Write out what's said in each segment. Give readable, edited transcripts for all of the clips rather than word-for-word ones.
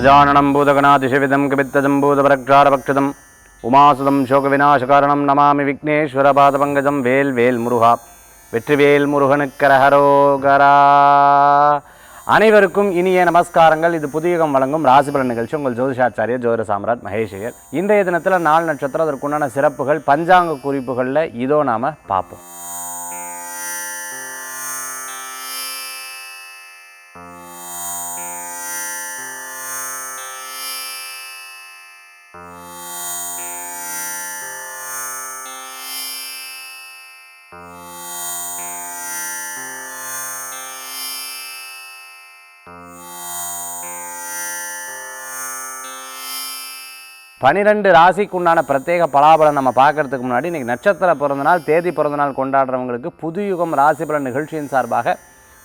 गजाननं भूतगणातिशयविदं कपित्तजम्बूतपरक्षारपक्षदम् उमासुदं शोकविनाशकारणं नमामि विघ्नेश्वरपादपङ्कजं வேல் வேல் முருகா வெற்றிவேல் முருகனுக்கரஹரோகரா. அனைவருக்கும் இனிய நமஸ்காரங்கள். இது புதியகம் வழங்கும் ராசிபலன் நிகழ்ச்சி. உங்கள் ஜோதிஷாச்சாரியர் ஜோதிட சாம்ராட் மகேஷியர். இன்றைய தினத்தில் 4 நட்சத்திரம், அதற்குண்டான சிறப்புகள் பஞ்சாங்க குறிப்புகளில் இதோ நாம் பார்ப்போம். பனிரெண்டு ராசிக்குண்டான பிரத்யேக பலாபலம் நம்ம பார்க்கறதுக்கு முன்னாடி இன்றைக்கி நட்சத்திர பிறந்தநாள், தேதி பிறந்தநாள் கொண்டாடுறவங்களுக்கு புதுயுகம் ராசிபலன் நிகழ்ச்சியின் சார்பாக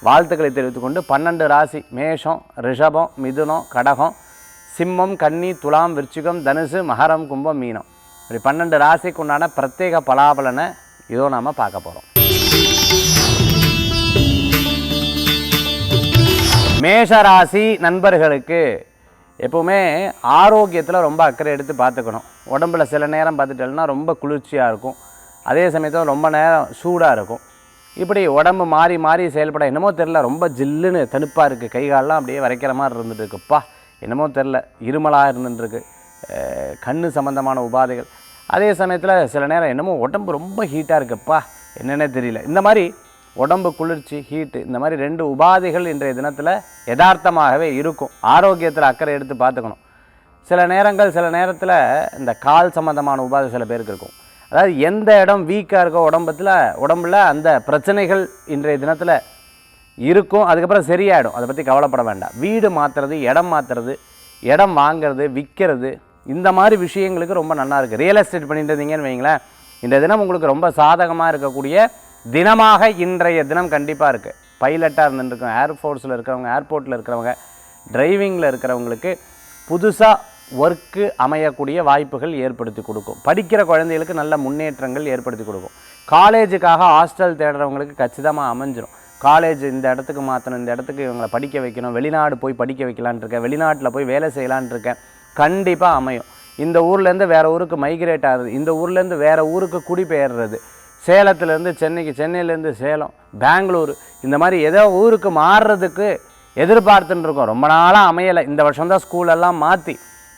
வாழ்த்துக்களை தெரிவித்துக்கொண்டு 12 ராசி மேஷம், ரிஷபம், மிதுனம், கடகம், சிம்மம், கன்னி, துலாம், விருச்சிகம், தனுசு, மகரம், கும்பம், மீனம், இப்படி 12 ராசிக்குண்டான பிரத்யேக பலாபலனை இதோ நாம் பார்க்க போகிறோம். மேஷராசி நண்பர்களுக்கு எப்போவுமே ஆரோக்கியத்தில் ரொம்ப அக்கறை எடுத்து பார்த்துக்கணும். உடம்பில் சில நேரம் பார்த்துட்டோம்னா ரொம்ப குளிர்ச்சியாக இருக்கும், அதே சமயத்தில் ரொம்ப நேரம் சூடாக இருக்கும். இப்படி உடம்பு மாறி மாறி செயல்பட என்னமோ தெரில, ரொம்ப ஜில்லுன்னு தணுப்பாக இருக்குது, கை காலெலாம் அப்படியே வரைக்கிற மாதிரி இருந்துட்டு இருக்குப்பா, என்னமோ தெரில, இருமலாக இருந்துட்டுருக்கு, கண் சம்மந்தமான உபாதைகள். அதே சமயத்தில் சில நேரம் என்னமோ உடம்பு ரொம்ப ஹீட்டாக இருக்குப்பா, என்னென்னே தெரியல. இந்த மாதிரி உடம்பு குளிர்ச்சி, ஹீட்டு, இந்த மாதிரி 2 உபாதைகள் இன்றைய தினத்தில் யதார்த்தமாகவே இருக்கும். ஆரோக்கியத்தில் அக்கறை எடுத்து பார்த்துக்கணும். சில நேரத்தில் இந்த கால் சம்மந்தமான உபாதை சில பேருக்கு இருக்கும். அதாவது எந்த இடம் வீக்காக இருக்கோ உடம்பில் அந்த பிரச்சனைகள் இன்றைய தினத்தில் இருக்கும். அதுக்கப்புறம் சரியாயிடும், அதை பற்றி கவலைப்பட வேண்டாம். வீடு மாற்றுறது, இடம் மாற்றுறது, இடம் வாங்கிறது, விற்கிறது, இந்த மாதிரி விஷயங்களுக்கு ரொம்ப நல்லா இருக்குது. ரியல் எஸ்டேட் பண்ணிட்டு இருந்தீங்கன்னு வைங்களேன், இந்த தினம் உங்களுக்கு ரொம்ப சாதகமாக இருக்கக்கூடிய தினமாக இன்றைய தினம் கண்டிப்பாக இருக்குது. பைலட்டாக இருந்துருக்கோம், ஏர்ஃபோர்ஸில் இருக்கிறவங்க, ஏர்போர்ட்டில் இருக்கிறவங்க, டிரைவிங்கில் இருக்கிறவங்களுக்கு புதுசாக ஒர்க்கு அமையக்கூடிய வாய்ப்புகள் ஏற்படுத்தி கொடுக்கும். படிக்கிற குழந்தைகளுக்கு நல்ல முன்னேற்றங்கள் ஏற்படுத்தி கொடுக்கும். காலேஜுக்காக ஹாஸ்டல் தேடுறவங்களுக்கு கச்சிதமாக அமைஞ்சிடும். காலேஜ் இந்த இடத்துக்கு மாற்றணும், இந்த இடத்துக்கு இவங்களை படிக்க வைக்கணும், வெளிநாடு போய் படிக்க வைக்கலான் இருக்கேன், வெளிநாட்டில் போய் வேலை செய்யலான் இருக்கேன், கண்டிப்பாக அமையும். இந்த ஊர்லேருந்து வேறு ஊருக்கு மைக்ரேட் ஆகுது, இந்த ஊர்லேருந்து வேறு ஊருக்கு குடிபெயர்றது, சேலத்துலேருந்து சென்னைக்கு, சென்னையிலேருந்து சேலம், பெங்களூரு, இந்த மாதிரி ஏதோ ஊருக்கு மாறுறதுக்கு எதிர்பார்த்துன்னு இருக்கோம். ரொம்ப நாளாக அமையலை, இந்த வருஷம்தான் ஸ்கூலெல்லாம் மாற்றி,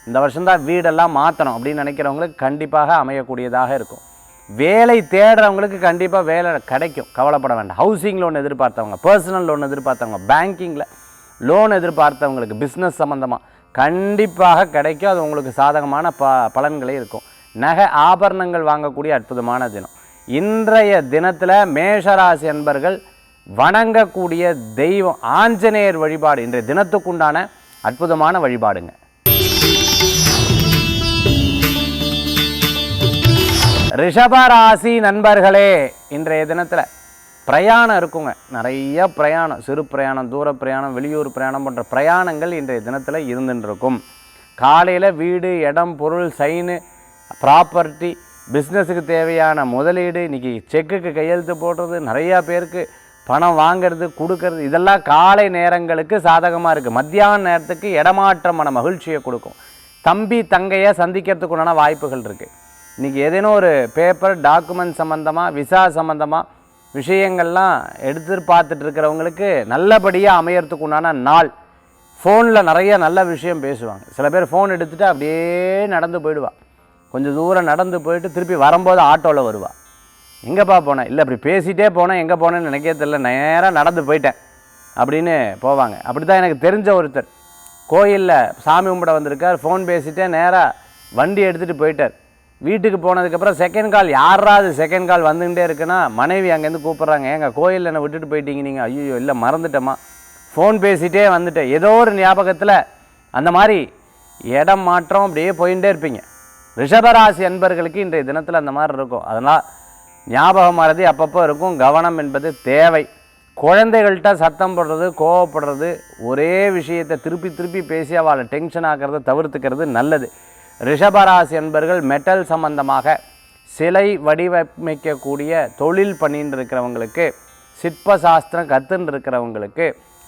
இந்த வருஷம்தான் வீடெல்லாம் மாற்றணும் அப்படின்னு நினைக்கிறவங்களுக்கு கண்டிப்பாக அமையக்கூடியதாக இருக்கும். வேலை தேடுறவங்களுக்கு கண்டிப்பாக வேலை கிடைக்கும், கவலைப்பட வேண்டாம். ஹவுசிங் லோன் எதிர்பார்த்தவங்க, பர்சனல் லோன் எதிர்பார்த்தவங்க, பேங்கிங்கில் லோன் எதிர்பார்த்தவங்களுக்கு, பிஸ்னஸ் சம்மந்தமாக கண்டிப்பாக கிடைக்கும். அது உங்களுக்கு சாதகமான பலன்களே இருக்கும். நகை ஆபரணங்கள் வாங்கக்கூடிய அற்புதமான தினம். இன்றைய தினத்தில் மேஷராசி அன்பர்கள் வணங்கக்கூடிய தெய்வம் ஆஞ்சநேயர் வழிபாடு இன்றைய தினத்துக்குண்டான அற்புதமான வழிபாடுங்க. ரிஷபராசி நண்பர்களே, இன்றைய தினத்தில் பிரயாணம் இருக்குங்க, நிறைய பிரயாணம், சிறு பிரயாணம், தூர பிரயாணம், வெளியூர் பிரயாணம் போன்ற பிரயாணங்கள் இன்றைய தினத்தில் இருந்துட்டு இருக்கும். காலையில் வீடு, இடம், பொருள், சைனு, ப்ராப்பர்ட்டி, பிஸ்னஸுக்கு தேவையான முதலீடு, இன்றைக்கி செக்குக்கு கையெழுத்து போடுறது, நிறையா பேருக்கு பணம் வாங்கிறது, கொடுக்கறது, இதெல்லாம் காலை நேரங்களுக்கு சாதகமாக இருக்குது. மத்தியான நேரத்துக்கு இடமாற்றமான மகிழ்ச்சியை கொடுக்கும். தம்பி தங்கையை சந்திக்கிறதுக்குண்டான வாய்ப்புகள் இருக்குது. இன்றைக்கி ஏதேனும் ஒரு பேப்பர், டாக்குமெண்ட் சம்மந்தமாக, விசா சம்மந்தமாக விஷயங்கள்லாம் எதிர்பார்த்துட்டு இருக்கிறவங்களுக்கு நல்லபடியாக அமையறதுக்குண்டான நாள். ஃபோனில் நிறைய நல்ல விஷயம் பேசுவாங்க. சில பேர் ஃபோன் எடுத்துகிட்டு அப்படியே நடந்து போயிடுவாள், கொஞ்சம் தூரம் நடந்து போயிட்டு திருப்பி வரும்போது ஆட்டோவில் வருவாள். எங்கேப்பா போனேன், இல்லை அப்படி பேசிகிட்டே போனேன், எங்கே போனேன்னு நினைக்கவே தெரியல, நேராக நடந்து போயிட்டேன் அப்படின்னு போவாங்க. அப்படி தான் எனக்கு தெரிஞ்ச ஒருத்தர் கோயிலில் சாமி கும்பிட வந்திருக்கார், ஃபோன் பேசிகிட்டே நேராக வண்டி எடுத்துகிட்டு போயிட்டார். வீட்டுக்கு போனதுக்கப்புறம் செகண்ட் கால், யாராவது செகண்ட் கால் வந்துக்கிட்டே இருக்குன்னா மனைவி அங்கேருந்து கூப்பிட்றாங்க, ஏங்க கோயிலில் என்னை விட்டுட்டு போயிட்டீங்க நீங்கள்? ஐயோ இல்லை மறந்துட்டேம்மா, ஃபோன் பேசிகிட்டே வந்துட்டேன், ஏதோ ஒரு ஞாபகத்தில். அந்த மாதிரி இடம் மாற்றம் அப்படியே போயிட்டே இருப்பீங்க. ரிஷபராசி அன்பர்களுக்கு இன்றைய தினத்தில் அந்த மாதிரி இருக்கும். அதனால் ஞாபகம் மறதி அப்பப்போ இருக்கும், கவனம் என்பது தேவை. குழந்தைகள்கிட்ட சத்தம் போடுறது, கோவப்படுறது, ஒரே விஷயத்தை திருப்பி திருப்பி பேசி அவளை டென்ஷன் ஆக்கிறத தவிர்த்துக்கிறது நல்லது. ரிஷபராசி அன்பர்கள் மெட்டல் சம்பந்தமாக சிலை வடிவமைக்கக்கூடிய தொழில் பண்ணின்னு இருக்கிறவங்களுக்கு, சிற்ப சாஸ்திரம் கற்றுன்னு இருக்கிறவங்களுக்கு,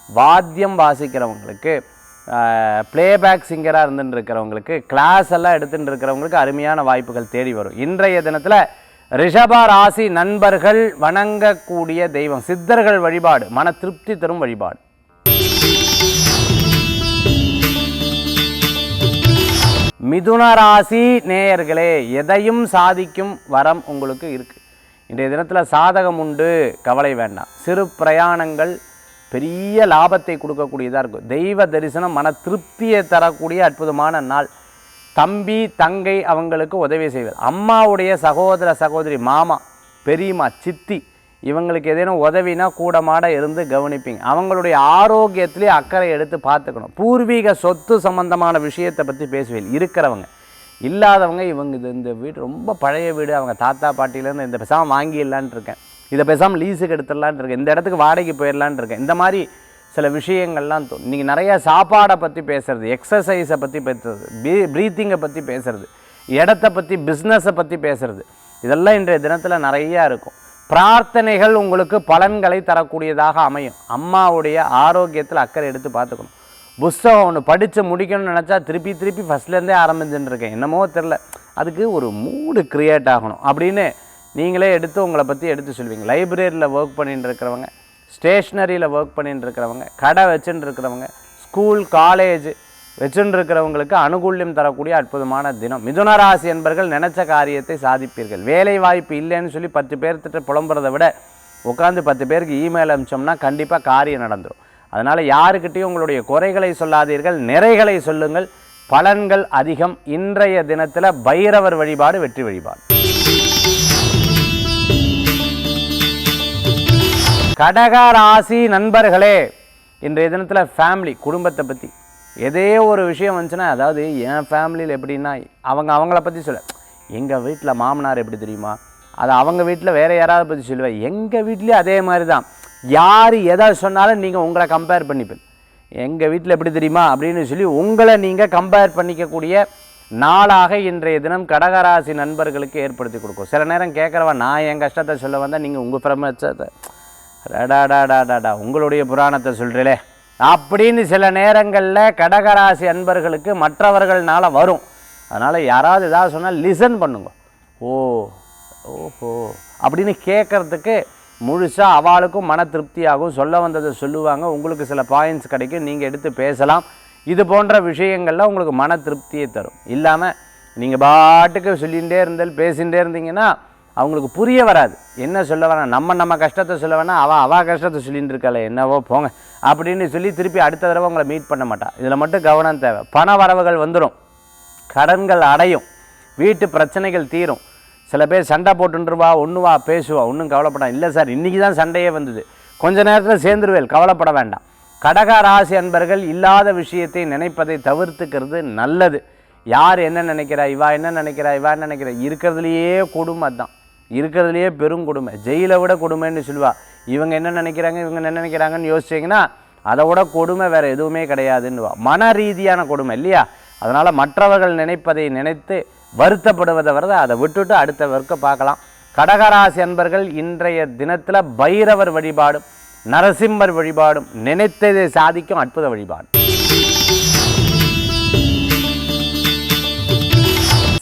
வாத்தியம் வாசிக்கிறவங்களுக்கு, ப்ளேபேக் சிங்கராக இருந்துட்டு இருக்கிறவங்களுக்கு, கிளாஸ் எல்லாம் எடுத்துட்டு இருக்கிறவங்களுக்கு அருமையான வாய்ப்புகள் தேடி வரும். இன்றைய தினத்தில் ரிஷப ராசி நண்பர்கள் வணங்கக்கூடிய தெய்வம் சித்தர்கள் வழிபாடு, மன திருப்தி தரும் வழிபாடு. மிதுன ராசி நேயர்களே, எதையும் சாதிக்கும் வரம் உங்களுக்கு இருக்குது. இன்றைய தினத்தில் சாதகம் உண்டு, கவலை வேண்டாம். சிறு பிரயாணங்கள் பெரிய லாபத்தை கொடுக்கக்கூடியதாக இருக்கும். தெய்வ தரிசனம் மன திருப்தியை தரக்கூடிய அற்புதமான நாள். தம்பி தங்கை அவங்களுக்கு உதவி செய்வது, அம்மாவுடைய சகோதர சகோதரி, மாமா பெரியம்மா சித்தி இவங்களுக்கு ஏதேனும் உதவினா கூடமாட இருந்து கவனிப்பீங்க. அவங்களுடைய ஆரோக்கியத்திலே அக்கறை எடுத்து பார்த்துக்கணும். பூர்வீக சொத்து சம்பந்தமான விஷயத்தை பற்றி பேசுவேன். இருக்கிறவங்க இல்லாதவங்க இவங்க இந்த வீடு ரொம்ப பழைய வீடு, அவங்க தாத்தா பாட்டிலேருந்து இந்த பேசாமல் வாங்கிடலான் இருக்கேன், இதை பேசாமல் லீஸுக்கு எடுத்துடலான் இருக்கேன், இந்த இடத்துக்கு வாடகைக்கு போயிடலான் இருக்கேன், இந்த மாதிரி சில விஷயங்கள்லாம் தோணும். நீங்கள் நிறையா சாப்பாடை பற்றி பேசுகிறது, எக்ஸசைஸை பற்றி பேசுறது, ப்ரீத்திங்கை பற்றி பேசுகிறது, இடத்தை பற்றி பிஸ்னஸை பற்றி பேசுகிறது, இதெல்லாம் இன்றைய தினத்தில் நிறையா இருக்கும். பிரார்த்தனைகள் உங்களுக்கு பலன்களை தரக்கூடியதாக அமையும். அம்மாவுடைய ஆரோக்கியத்தில் அக்கறை எடுத்து பார்த்துக்கணும். புஸ்தகம் ஒன்று படித்து முடிக்கணும்னு நினச்சா திருப்பி ஃபஸ்ட்லேருந்தே ஆரம்பிச்சுட்டு இருக்கேன், என்னமோ தெரில, அதுக்கு ஒரு மூடு க்ரியேட் ஆகணும் அப்படின்னு நீங்களே எடுத்து உங்களை பற்றி எடுத்து சொல்வீங்க. லைப்ரரியில் ஒர்க் பண்ணிட்டு இருக்கிறவங்க, ஸ்டேஷ்னரியில் ஒர்க் பண்ணிட்டு இருக்கிறவங்க, கடை வச்சுட்டு இருக்கிறவங்க, ஸ்கூல் காலேஜ் வச்சுட்டு இருக்கிறவங்களுக்கு அனுகூல்யம் தரக்கூடிய அற்புதமான தினம். மிதுன ராசி என்பர்கள் நினைச்ச காரியத்தை சாதிப்பீர்கள். வேலை வாய்ப்பு இல்லைன்னு சொல்லி 10 பேர்த்திட்ட புலம்புறதை விட உட்காந்து 10 பேருக்கு இமெயில் அனுப்பிச்சோம்னா கண்டிப்பாக காரியம் நடந்துடும். அதனால் யாருக்கிட்டையும் உங்களுடைய குறைகளை சொல்லாதீர்கள், நிறைகளை சொல்லுங்கள். பலன்கள் அதிகம். இன்றைய தினத்தில் பைரவர் வழிபாடு வெற்றி வழிபாடு. கடக ராசி நண்பர்களே, இன்றைய தினத்தில் ஃபேமிலி குடும்பத்தை பற்றி ஏதே ஒரு விஷயம் வந்துச்சுன்னா, அதாவது என் ஃபேமிலியில் எப்படின்னா அவங்கள பற்றி சொல்ல, எங்கள் வீட்டில் மாமனார் எப்படி தெரியுமா, அது அவங்க வீட்டில் வேறு யாராவது பற்றி சொல்லுவேன், எங்கள் வீட்லேயும் அதே மாதிரி தான். யார் எதை சொன்னாலும் நீங்கள் உங்களை கம்பேர் பண்ணிப்பேன், எங்கள் வீட்டில் எப்படி தெரியுமா அப்படின்னு சொல்லி உங்களை நீங்கள் கம்பேர் பண்ணிக்கக்கூடிய நாளாக இன்றைய தினம் கடகராசி நண்பர்களுக்கு ஏற்படுத்தி கொடுக்கும். சில நேரம் கேட்குறவன், நான் என் கஷ்டத்தை சொல்ல வந்தால் நீங்கள் உங்கள் பிரமச்சத்தை டாடா உங்களுடைய புராணத்தை சொல்கிறீங்களே அப்படின்னு சில நேரங்களில் கடகராசி அன்பர்களுக்கு மற்றவர்கள்னால வரும். அதனால் யாராவது ஏதாவது சொன்னால் லிசன் பண்ணுங்க. ஓஹோ அப்படின்னு கேட்குறதுக்கு முழுசாக அவளுக்கும் மன திருப்தியாகும். சொல்ல வந்ததை சொல்லுவாங்க, உங்களுக்கு சில பாயிண்ட்ஸ் கிடைக்கும், நீங்கள் எடுத்து பேசலாம். இது போன்ற விஷயங்கள்லாம் உங்களுக்கு மன திருப்தியை தரும். இல்லாமல் நீங்கள் பாட்டுக்கு சொல்லிகிட்டே இருந்தால் பேசிகிட்டே இருந்தீங்கன்னா அவங்களுக்கு புரிய வராது. என்ன சொல்ல வேணாம், நம்ம கஷ்டத்தை சொல்ல வேணாம், அவள் கஷ்டத்தை சொல்லிகிட்டு இருக்காளே என்னவோ போங்க அப்படின்னு சொல்லி திருப்பி அடுத்த தடவை உங்களை மீட் பண்ண மாட்டாள். இதில் மட்டும் கவனம் தேவை. பண வரவுகள் வந்துடும், கடன்கள் அடையும், வீட்டு பிரச்சனைகள் தீரும். சில பேர் சண்டை போட்டுருவா, ஒன்றுவா பேசுவா, ஒன்றும் கவலைப்படாது. இல்லை சார் இன்றைக்கி தான் சண்டையே வந்தது, கொஞ்ச நேரத்தில் சேர்ந்துருவேல், கவலைப்பட வேண்டாம். கடக ராசி அன்பர்கள் இல்லாத விஷயத்தை நினைப்பதை தவிர்த்துக்கிறது நல்லது. யார் என்ன நினைக்கிறா, இவா என்ன நினைக்கிறா, இவா என்ன நினைக்கிறா, இருக்கிறதுலையே கொடுமை தான், இருக்கிறதுலையே பெரும் கொடுமை, ஜெயிலை விட கொடுமைன்னு சொல்லுவா. இவங்க என்ன நினைக்கிறாங்க, இவங்க என்ன நினைக்கிறாங்கன்னு யோசிச்சிங்கன்னா அதை விட கொடுமை வேறு எதுவுமே கிடையாதுன்னுவா. மன ரீதியான கொடுமை இல்லையா? அதனால் மற்றவர்கள் நினைப்பதை நினைத்து வருத்தப்படுவதை வரத அதை விட்டுட்டு அடுத்த வர்க்க பார்க்கலாம். கடகராசி அன்பர்கள் இன்றைய தினத்தில் பைரவர் வழிபாடும் நரசிம்மர் வழிபாடும் நினைத்ததை சாதிக்கும் அற்புத வழிபாடு.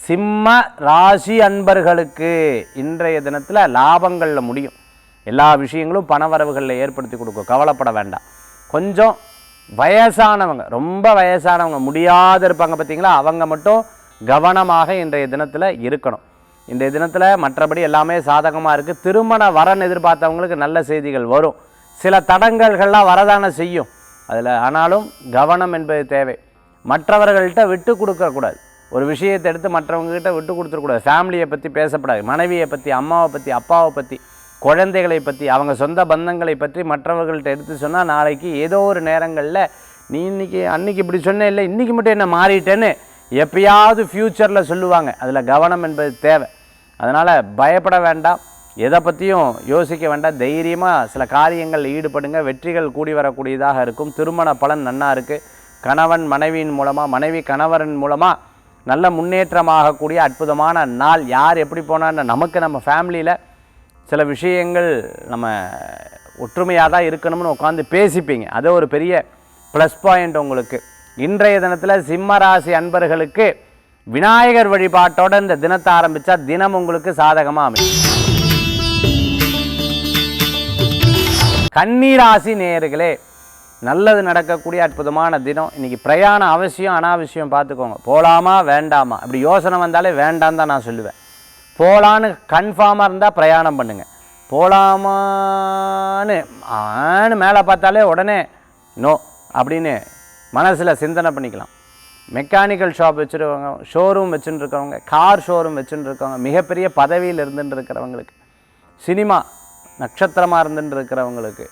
சிம்ம ராசி அன்பர்களுக்கு இன்றைய தினத்தில் லாபங்களில் முடியும். எல்லா விஷயங்களும் பணவரவுகளில் ஏற்படுத்தி கொடுக்கும், கவலைப்பட வேண்டாம். கொஞ்சம் வயசானவங்க, ரொம்ப வயசானவங்க முடியாத இருப்பாங்க பார்த்தீங்களா, அவங்க மட்டும் கவனமாக இன்றைய தினத்தில் இருக்கணும். இன்றைய தினத்தில் மற்றபடி எல்லாமே சாதகமாக இருக்குது. திருமண வரன் எதிர்பார்த்தவங்களுக்கு நல்ல செய்திகள் வரும். சில தடங்கல்கள்லாம் வரதான செய்யும் அதில், ஆனாலும் கவனம் என்பது தேவை. மற்றவர்கள்ட்ட விட்டு கொடுக்கக்கூடாது. ஒரு விஷயத்தை எடுத்து மற்றவங்ககிட்ட விட்டு கொடுத்துடக்கூடாது. ஃபேமிலியை பற்றி பேசப்படாது. மனைவியை பற்றி, அம்மாவை பற்றி, அப்பாவை பற்றி, குழந்தைகளை பற்றி, அவங்க சொந்த பந்தங்களை பற்றி மற்றவர்கள்ட்ட எடுத்து சொன்னால் நாளைக்கு ஏதோ ஒரு நேரங்களில் நீ அன்றைக்கி இப்படி சொன்னே இல்லை, இன்றைக்கி மட்டும் என்ன மாறிட்டேன்னு எப்பயாவது ஃப்யூச்சரில் சொல்லுவாங்க. அதில் கவனம் என்பது தேவை. அதனால் பயப்பட வேண்டாம், எதை பற்றியும் யோசிக்க வேண்டாம். தைரியமாக சில காரியங்களில் ஈடுபடுங்க, வெற்றிகள் கூடி வரக்கூடியதாக இருக்கும். திருமண பலன் நன்னா இருக்குது. கணவன் மனைவியின் மூலமாக, மனைவி கணவரின் மூலமாக நல்ல முன்னேற்றமாகக்கூடிய அற்புதமான நாள். யார் எப்படி போனான்னு நமக்கு நம்ம ஃபேமிலியில் சில விஷயங்கள் நம்ம ஒற்றுமையாக தான் இருக்கணும்னு உட்காந்து பேசிப்பீங்க. அது ஒரு பெரிய ப்ளஸ் பாயிண்ட் உங்களுக்கு. இன்றைய தினத்தில் சிம்ம ராசி அன்பர்களுக்கு விநாயகர் வழிபாட்டோட இந்த தினத்தை ஆரம்பித்தா தினம் உங்களுக்கு சாதகமாக அமையும். கன்னி ராசி நேயர்களே, நல்லது நடக்கக்கூடிய அற்புதமான தினம். இன்றைக்கி பிரயாணம் அவசியம் அனாவசியம் பார்த்துக்கோங்க. போகலாமா வேண்டாமா அப்படி யோசனை வந்தாலே வேண்டான்னு தான் நான் சொல்லுவேன். போகலான்னு கன்ஃபார்மாக இருந்தால் பிரயாணம் பண்ணுங்கள். போகலாமான்னு மேலே பார்த்தாலே உடனே நோ அப்படின்னு மனசில் சிந்தனை பண்ணிக்கலாம். மெக்கானிக்கல் ஷாப் வச்சுருக்கவங்க, ஷோரூம் வச்சுட்டு இருக்கவங்க, கார் ஷோரூம் வச்சுட்டு இருக்கவங்க, மிகப்பெரிய பதவியில் இருந்துட்டு இருக்கிறவங்களுக்கு, சினிமா நட்சத்திரமாக இருந்துட்டு இருக்கிறவங்களுக்கு,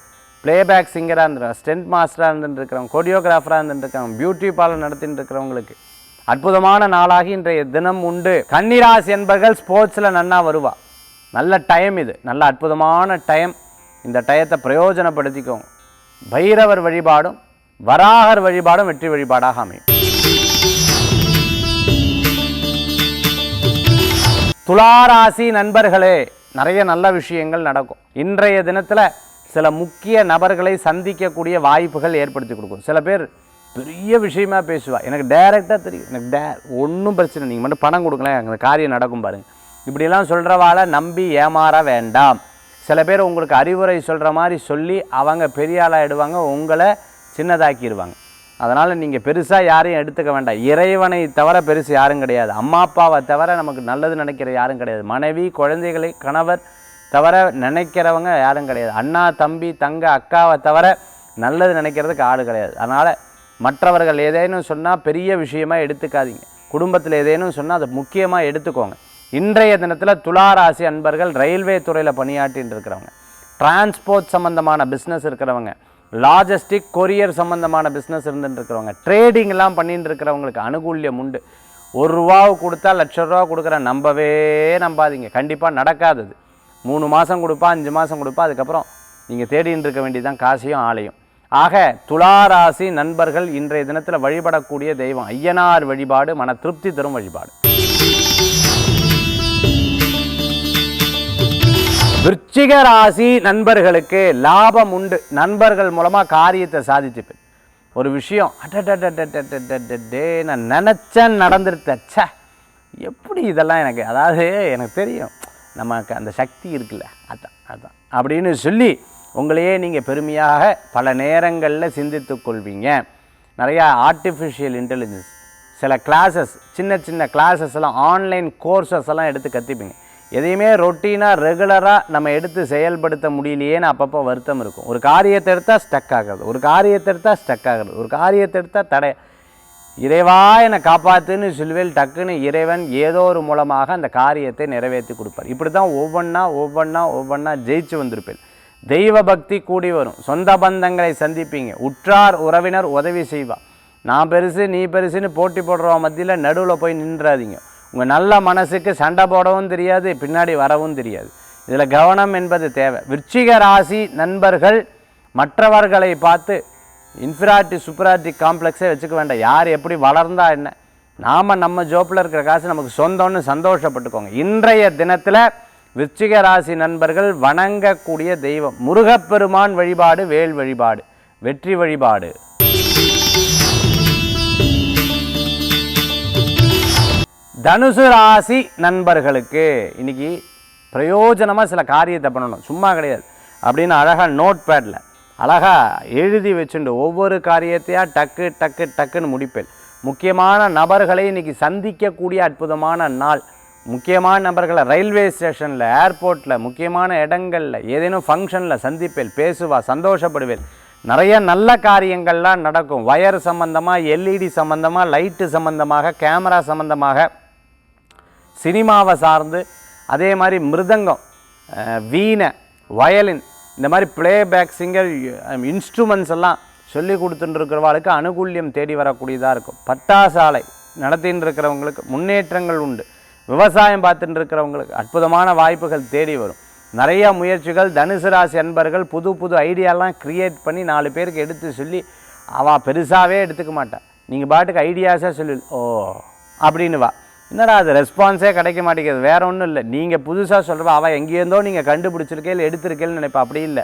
ப்ளேபேக் சிங்கராக இருந்துருக்காங்க, ஸ்டென்ட் மாஸ்டராக இருந்துட்டு இருக்கிறவங்க, கொரியோகிராஃபராக இருந்துட்டு இருக்காங்க, பியூட்டி பார்லர் நடத்திட்டு இருக்கிறவங்களுக்கு அற்புதமான நாளாகி இன்றைய தினம் உண்டு. கன்னிராசி என்பர்கள் ஸ்போர்ட்ஸில் நன்னா வருவா. நல்ல டைம் இது, நல்ல அற்புதமான டைம். இந்த டயத்தை பிரயோஜனப்படுத்திக்கோங்க. பைரவர் வழிபாடும் வராகர் வழிபாடும் வெற்றி வழிபாடாக அமையும். துளாராசி நண்பர்களே, நிறைய நல்ல விஷயங்கள் நடக்கும். இன்றைய தினத்தில் சில முக்கிய நபர்களை சந்திக்கக்கூடிய வாய்ப்புகள் ஏற்படுத்தி கொடுக்கும். சில பேர் பெரிய விஷயமா பேசுவா, எனக்கு டைரெக்டாக தெரியும், எனக்கு ஒன்றும் பிரச்சனை, நீங்கள் மட்டும் பணம் கொடுக்கல அந்த காரியம் நடக்கும் பாருங்கள். இப்படிலாம் சொல்கிறவாளை நம்பி ஏமாற வேண்டாம். சில பேர் உங்களுக்கு அறிவுரை சொல்கிற மாதிரி சொல்லி அவங்க பெரிய ஆளாகிடுவாங்க, உங்களை சின்னதாக்கிடுவாங்க. அதனால் நீங்கள் பெருசாக யாரையும் எடுத்துக்க வேண்டாம். இறைவனை தவிர பெருசு யாரும் கிடையாது. அம்மா அப்பாவை தவிர நமக்கு நல்லது நினைக்கிற யாரும் கிடையாது. மனைவி குழந்தைகளை கணவர் தவிர நினைக்கிறவங்க யாரும் கிடையாது. அண்ணா தம்பி தங்க அக்காவை தவிர நல்லது நினைக்கிறதுக்கு ஆள் கிடையாது. அதனால் மற்றவர்கள் ஏதேனும் சொன்னால் பெரிய விஷயமாக எடுத்துக்காதீங்க. குடும்பத்தில் ஏதேனும் சொன்னால் அதை முக்கியமாக எடுத்துக்கோங்க. இன்றைய தினத்தில் துளாராசி அன்பர்கள் ரயில்வே துறையில் பணியாற்றின்னு இருக்கிறவங்க, டிரான்ஸ்போர்ட் சம்மந்தமான பிஸ்னஸ் இருக்கிறவங்க, லாஜிஸ்டிக் கொரியர் சம்மந்தமான பிஸ்னஸ் இருந்துட்டு இருக்கிறவங்க, ட்ரேடிங்லாம் பண்ணிட்டு இருக்கிறவங்களுக்கு அனுகூல்யம் உண்டு. ₹1 கொடுத்தா ₹1,00,000 கொடுக்குற நம்பவே நம்பாதீங்க. கண்டிப்பாக நடக்காதது. 3 மாதம் கொடுப்பா, 5 மாதம் கொடுப்பா, அதுக்கப்புறம் நீங்கள் தேடின்னு இருக்க வேண்டியதுதான் காசையும் ஆலையும். ஆக துளாராசி நண்பர்கள் இன்றைய தினத்தில் வழிபடக்கூடிய தெய்வம் ஐயனார் வழிபாடு மன திருப்தி தரும் வழிபாடு. விருச்சிக ராசி நண்பர்களுக்கு லாபம் உண்டு. நண்பர்கள் மூலமாக காரியத்தை சாதிச்சுப்பேன். ஒரு விஷயம் நான் நினச்சேன் நடந்துருச்ச, எப்படி இதெல்லாம் எனக்கு, அதாவது எனக்கு தெரியும் நமக்கு அந்த சக்தி இருக்குல்ல, அதான் அப்படின்னு சொல்லி உங்களையே நீங்கள் பெருமையாக பல நேரங்களில் சிந்தித்து கொள்வீங்க. நிறையா ஆர்டிஃபிஷியல் இன்டெலிஜென்ஸ், சில கிளாஸஸ், சின்ன கிளாஸஸ் எல்லாம், ஆன்லைன் கோர்சஸ் எல்லாம் எடுத்து கற்றுப்பீங்க. எதையுமே ரொட்டீனாக ரெகுலராக நம்ம எடுத்து செயல்படுத்த முடியலையேன்னு அப்பப்போ வருத்தம் இருக்கும். ஒரு காரியத்தை எடுத்தால் ஸ்டக் ஆகிறது, ஒரு காரியத்தை எடுத்தால் ஸ்டக் ஆகிறது, ஒரு காரியத்தை எடுத்தால் தடை. இறைவா என்னை காப்பாற்றுன்னு சொல்லுவேல், டக்குன்னு இறைவன் ஏதோ ஒரு மூலமாக அந்த காரியத்தை நிறைவேற்றி கொடுப்பார். இப்படி தான் ஒவ்வொன்றா ஜெயிச்சு வந்திருப்பேன். தெய்வ பக்தி கூடி வரும். சொந்த பந்தங்களை சந்திப்பீங்க. உற்றார் உறவினர் உதவி செய்வா. நான் பெருசு நீ பெருசுன்னு போட்டி போடுறவ மத்தியில் நடுவில் போய் நின்றாதீங்க. உங்கள் நல்ல மனசுக்கு சண்டை போடவும் தெரியாது, பின்னாடி வரவும் தெரியாது. இதில் கவனம் என்பது தேவை. விருச்சிக ராசி நண்பர்கள் மற்றவர்களை பார்த்து இன்ஃபீரியாரிட்டி சூப்பராரிட்டி காம்ப்ளெக்ஸே வச்சுக்க வேண்டாம். யார் எப்படி வளர்ந்தா என்ன, நாம் நம்ம ஜோப்பில் இருக்கிற காசு நமக்கு சொந்தம்னு சந்தோஷப்பட்டுக்கோங்க. இன்றைய தினத்தில் விருச்சிக ராசி நண்பர்கள் வணங்கக்கூடிய தெய்வம் முருகப்பெருமான் வழிபாடு, வேல் வழிபாடு, வெற்றி வழிபாடு. தனுசு ராசி நண்பர்களுக்கு இன்னைக்கு பிரயோஜனமாக சில காரியத்தை பண்ணணும், சும்மா கிடையாது அப்படின்னு அழகாக நோட் பேடில் அழகாக எழுதி வச்சுட்டு ஒவ்வொரு காரியத்தையாக டக்குன்னு முடிப்பேன். முக்கியமான நபர்களை இன்றைக்கி சந்திக்கக்கூடிய அற்புதமான நாள். முக்கியமான நபர்களை ரயில்வே ஸ்டேஷனில், ஏர்போர்ட்டில், முக்கியமான இடங்களில், ஏதேனும் ஃபங்க்ஷனில் சந்திப்பேன், பேசுவா, சந்தோஷப்படுவேன். நிறைய நல்ல காரியங்கள்லாம் நடக்கும். வயர் சம்பந்தமாக, எல்இடி சம்பந்தமாக, லைட்டு சம்பந்தமாக, கேமரா சம்பந்தமாக, சினிமாவை சார்ந்து, அதே மாதிரி மிருதங்கம், வீணை, வயலின், இந்த மாதிரி ப்ளேபேக் சிங்கர் இன்ஸ்ட்ருமெண்ட்ஸ் எல்லாம் சொல்லி கொடுத்துட்டுருக்கிறவாளுக்கு அனுகூல்யம் தேடி வரக்கூடியதாக இருக்கும். பட்டாசாலை நடத்தின்னு இருக்கிறவங்களுக்கு முன்னேற்றங்கள் உண்டு. விவசாயம் பார்த்துட்டு இருக்கிறவங்களுக்கு அற்புதமான வாய்ப்புகள் தேடி வரும். நிறையா முயற்சிகள். தனுசு ராசி அன்பர்கள் புது ஐடியாலாம் க்ரியேட் பண்ணி 4 பேருக்கு எடுத்து சொல்லி அவள் பெருசாகவே எடுத்துக்க மாட்டாள். நீங்கள் பாட்டுக்கு ஐடியாஸாக சொல்லி அப்படின்னு வா, என்னடா அது ரெஸ்பான்ஸே கிடைக்க மாட்டேங்குது. வேறு ஒன்றும் இல்லை, நீங்கள் புதுசாக சொல்கிறவா அவள் எங்கேயிருந்தோ நீங்கள் கண்டுபிடிச்சிருக்கே இல்லை எடுத்திருக்கேன்னு நினைப்பா. அப்படி இல்லை,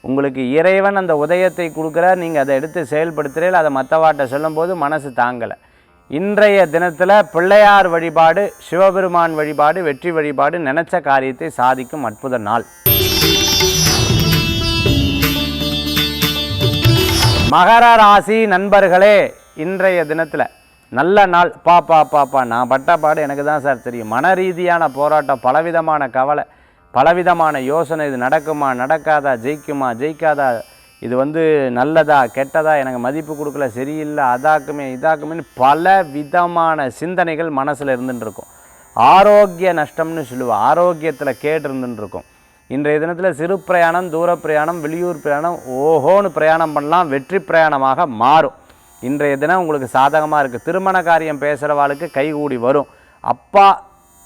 உங்களுக்கு இறைவன் அந்த உதயத்தை கொடுக்குறார், நீங்கள் அதை எடுத்து செயல்படுத்துகிறீர்கள், அதை மற்றவாட்ட சொல்லும்போது மனசு தாங்கலை. இன்றைய தினத்தில் பிள்ளையார் வழிபாடு, சிவபெருமான் வழிபாடு, வெற்றி வழிபாடு நினச்ச காரியத்தை சாதிக்கும் அற்புத நாள். மகர ராசி நண்பர்களே, இன்றைய தினத்தில் நல்ல நாள். பாப்பா நான் பட்ட பாடு எனக்கு தான் சார் தெரியும். மன ரீதியான போராட்டம், பலவிதமான கவலை, பலவிதமான யோசனை. இது நடக்குமா நடக்காதா, ஜெயிக்குமா ஜெயிக்காதா, இது நல்லதா கெட்டதா, எனக்கு மதிப்பு கொடுக்கல, சரியில்லை, அதாக்குமே இதாக்குமேன்னு பல விதமான சிந்தனைகள் மனசில் இருந்துட்டு இருக்கும். ஆரோக்கிய நஷ்டம்னு சொல்லுவோம், ஆரோக்கியத்தில் கேடு இருந்துட்டு இருக்கும். இன்றைய தினத்தில் சிறு பிரயாணம், தூர பிரயாணம், வெளியூர் பிரயாணம், ஓஹோன்னு பிரயாணம் பண்ணலாம், வெற்றி பிரயாணமாக மாறும். இன்றைய தினம் உங்களுக்கு சாதகமாக இருக்குது. திருமண காரியம் பேசுகிறவாளுக்கு கைகூடி வரும். அப்பா,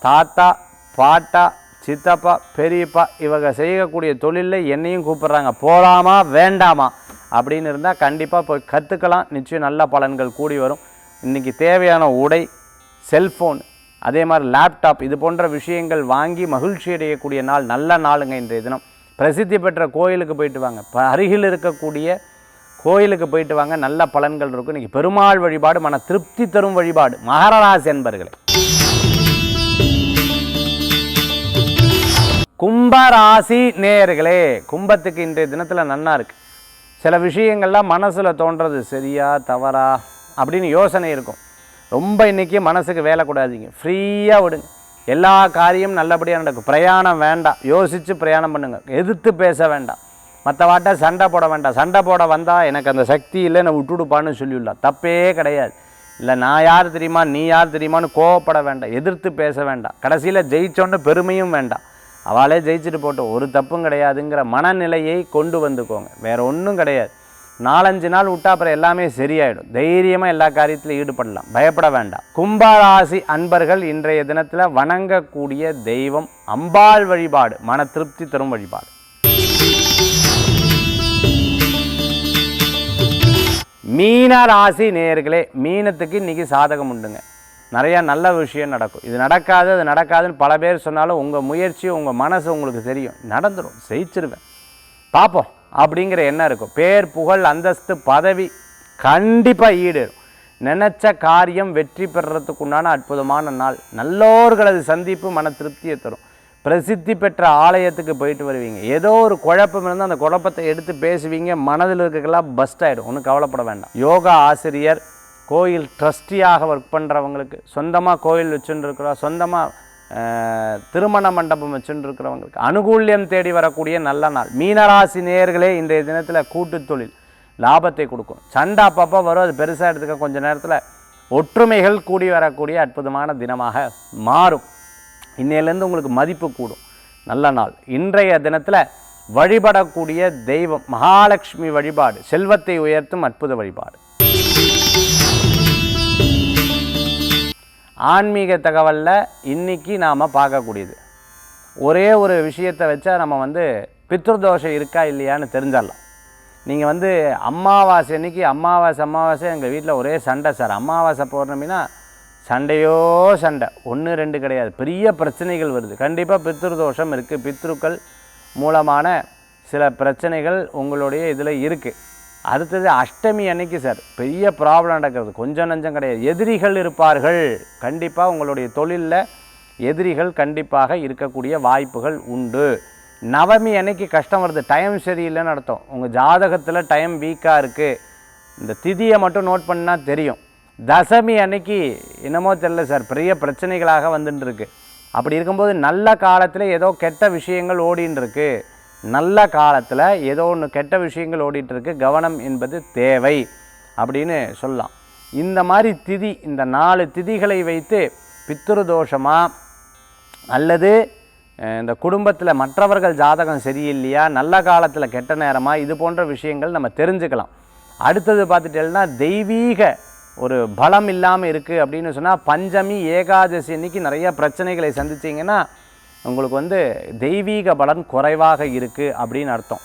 தாத்தா, பாட்டா, சித்தப்பா, பெரியப்பா இவங்க செய்யக்கூடிய தொழிலில் என்னையும் கூப்பிட்றாங்க, போகலாமா வேண்டாமா அப்படின்னு இருந்தால் கண்டிப்பாக போய் கற்றுக்கலாம். நிச்சயம் நல்ல பலன்கள் கூடி வரும். இன்றைக்கி தேவையான உடை, செல்ஃபோன், அதே மாதிரி லேப்டாப் இது போன்ற விஷயங்கள் வாங்கி மகிழ்ச்சி அடையக்கூடிய நாள், நல்ல நாளுங்க இன்றைய தினம். பிரசித்தி பெற்ற கோயிலுக்கு போயிட்டு வாங்க, அருகில் இருக்கக்கூடிய கோயிலுக்கு போயிட்டு வாங்க, நல்ல பலன்கள் இருக்கும். இன்றைக்கி பெருமாள் வழிபாடு மன திருப்தி தரும் வழிபாடு. மகர ராசி என்பர்களே. கும்பராசி நேயர்களே, கும்பத்துக்கு இன்றைய தினத்தில் நன்னா இருக்குது. சில விஷயங்கள்லாம் மனசில் தோன்றது சரியா தவறா அப்படின்னு யோசனை இருக்கும். ரொம்ப இன்றைக்கி மனசுக்கு வேலை கூடாதீங்க, ஃப்ரீயாக விடுங்க, எல்லா காரியமும் நல்லபடியாக நடக்கும். பிரயாணம் வேண்டாம், யோசித்து பிரயாணம் பண்ணுங்கள், எதிர்த்து பேச வேண்டாம், மற்றவாட்ட சண்டை போட வேண்டாம். சண்டை போட வந்தால் எனக்கு அந்த சக்தி இல்லை, நான் விட்டுடுப்பான்னு சொல்லிவிடலாம், தப்பே கிடையாது. இல்லை நான் யார் தெரியுமா, நீ யார் தெரியுமான்னு கோவப்பட வேண்டாம், எதிர்த்து பேச வேண்டாம். கடைசியில் ஜெயிச்சோன்னு பெருமையும் வேண்டாம், அவளே ஜெயிச்சுட்டு போட்டோம், ஒரு தப்பும் கிடையாதுங்கிற மனநிலையை கொண்டு வந்துக்கோங்க. வேறு ஒன்றும் கிடையாது. 4-5 நாள் விட்டா அப்புறம் எல்லாமே சரியாயிடும். தைரியமாக எல்லா காரியத்திலும் ஈடுபடலாம், பயப்பட வேண்டாம். கும்பராசி அன்பர்கள் இன்றைய தினத்தில் வணங்கக்கூடிய தெய்வம் அம்பாள் வழிபாடு, மன திருப்தி தரும் வழிபாடு. மீன ராசி நேயர்களே, மீனத்துக்கு இன்றைக்கி சாதகம் உண்டுங்க. நிறையா நல்ல விஷயம் நடக்கும். இது நடக்காது அது நடக்காதுன்னு பல பேர் சொன்னாலும் உங்கள் முயற்சி, உங்கள் மனசு உங்களுக்கு தெரியும், நடந்துடும், ஜெயிச்சிருவேன், பார்ப்போம் அப்படிங்கிற எண்ணம் இருக்கும். பேர், புகழ், அந்தஸ்து, பதவி கண்டிப்பாக ஈடேறும். நினச்ச காரியம் வெற்றி பெறுறதுக்கு உண்டான அற்புதமான நாள். நல்லோர்களது சந்திப்பு மன திருப்தியை தரும். பிரசித்தி பெற்ற ஆலயத்துக்கு போயிட்டு வருவீங்க. ஏதோ ஒரு குழப்பம் இருந்தால் அந்த குழப்பத்தை எடுத்து பேசுவீங்க, மனதில் இருக்கலாம் பஸ்ட் ஆகிடும், ஒன்றும் கவலைப்பட வேண்டாம். யோகா ஆசிரியர், கோயில் ட்ரஸ்டியாக ஒர்க் பண்ணுறவங்களுக்கு, சொந்தமாக கோயில் வச்சுருக்கிறோம், சொந்தமாக திருமண மண்டபம் வச்சுருக்கிறவங்களுக்கு அனுகூல்யம் தேடி வரக்கூடிய நல்ல நாள். மீனராசி நேயர்களே, இன்றைய தினத்தில் கூட்டு தொழில் லாபத்தை கொடுக்கும். சண்டை அப்பப்போ வரும், அது பெருசாக எடுத்துக்க கொஞ்சம் நேரத்தில் ஒற்றுமைகள் கூடி வரக்கூடிய அற்புதமான தினமாக மாறும். இன்னையிலேருந்து உங்களுக்கு மதிப்பு கூடும், நல்ல நாள். இன்றைய தினத்தில் வழிபடக்கூடிய தெய்வம் மகாலட்சுமி வழிபாடு, செல்வத்தை உயர்த்தும் அற்புத வழிபாடு. ஆன்மீக தகவலில் இன்றைக்கி நாம் பார்க்கக்கூடியது ஒரே ஒரு விஷயத்தை வச்சா நம்ம பித்ருதோஷம் இருக்கா இல்லையான்னு தெரிஞ்சிடலாம். நீங்கள் அமாவாசை அன்றைக்கி, அமாவாசை எங்கள் வீட்டில் ஒரே சண்டை சார், அமாவாசை பௌர்ணமினா சண்டையோ சண்டை, 1-2 கிடையாது, பெரிய பிரச்சனைகள் வருது. கண்டிப்பாக பித்ருதோஷம் இருக்குது, பித்ருக்கள் மூலமான சில பிரச்சனைகள் உங்களுடைய இதில் இருக்குது. அடுத்தது அஷ்டமி அன்னைக்கு சார் பெரிய ப்ராப்ளம் நடக்கிறது, கொஞ்சம் நஞ்சம் கிடையாது. எதிரிகள் இருப்பார்கள், கண்டிப்பாக உங்களுடைய தொழிலில் எதிரிகள் கண்டிப்பாக இருக்கக்கூடிய வாய்ப்புகள் உண்டு. நவமி அன்னைக்கு கஷ்டம் வருது, டைம் சரியில்லைன்னு அர்த்தம். உங்கள் ஜாதகத்தில் டைம் வீக்காக இருக்குது, இந்த திதியை மட்டும் நோட் பண்ணால் தெரியும். தசமி அன்னைக்கு என்னமோ தெரியல சார், பெரிய பிரச்சனைகளாக வந்துட்டுருக்கு. அப்படி இருக்கும்போது நல்ல காலத்தில் ஏதோ கெட்ட விஷயங்கள் ஓடின்னு இருக்கு, நல்ல காலத்தில் ஏதோ ஒன்று கெட்ட விஷயங்கள் ஓடிட்டுருக்கு, கவனம் என்பது தேவை அப்படின்னு சொல்லலாம். இந்த மாதிரி திதி, இந்த 4 திதிகளை வைத்து பித்ருதோஷமா அல்லது இந்த குடும்பத்தில் மற்றவர்கள் ஜாதகம் சரியில்லையா, நல்ல காலத்தில் கெட்ட நேரமா, இது போன்ற விஷயங்கள் நம்ம தெரிஞ்சுக்கலாம். அடுத்தது பார்த்துட்டேன்னா தெய்வீக ஒரு பலம் இல்லாமல் இருக்குது அப்படின்னு சொன்னால் பஞ்சமி ஏகாதசி அன்றைக்கி நிறைய பிரச்சனைகளை சந்திச்சிங்கன்னா உங்களுக்கு தெய்வீக பலன் குறைவாக இருக்குது அப்படின்னு அர்த்தம்.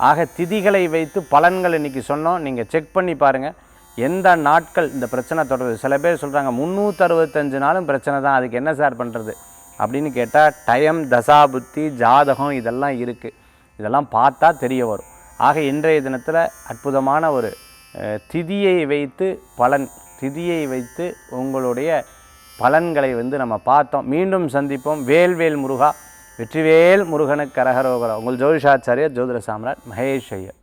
ஆக திதிகளை வைத்து பலன்கள் இன்றைக்கி சொன்னோம், நீங்கள் செக் பண்ணி பாருங்கள் எந்த நாட்கள் இந்த பிரச்சனை தொடருது. சில பேர் சொல்கிறாங்க 365 நாளும் பிரச்சனை தான், அதுக்கு என்ன சார் பண்ணுறது அப்படின்னு கேட்டால் டைம், தசாபுத்தி, ஜாதகம் இதெல்லாம் இருக்குது, இதெல்லாம் பார்த்தா தெரிய வரும். ஆக இன்றைய தினத்தில் அற்புதமான ஒரு திதியை வைத்து திதியை வைத்து உங்களுடைய பலன்களை நம்ம பார்த்தோம். மீண்டும் சந்திப்போம். வேல்வேல் முருகா, வெற்றிவேல் முருகனுக்கு கரகரோகரா. உங்கள் ஜோதிஷாச்சாரியர் ஜோதிட சாம்ராட் மகேஷ் ஐயர்.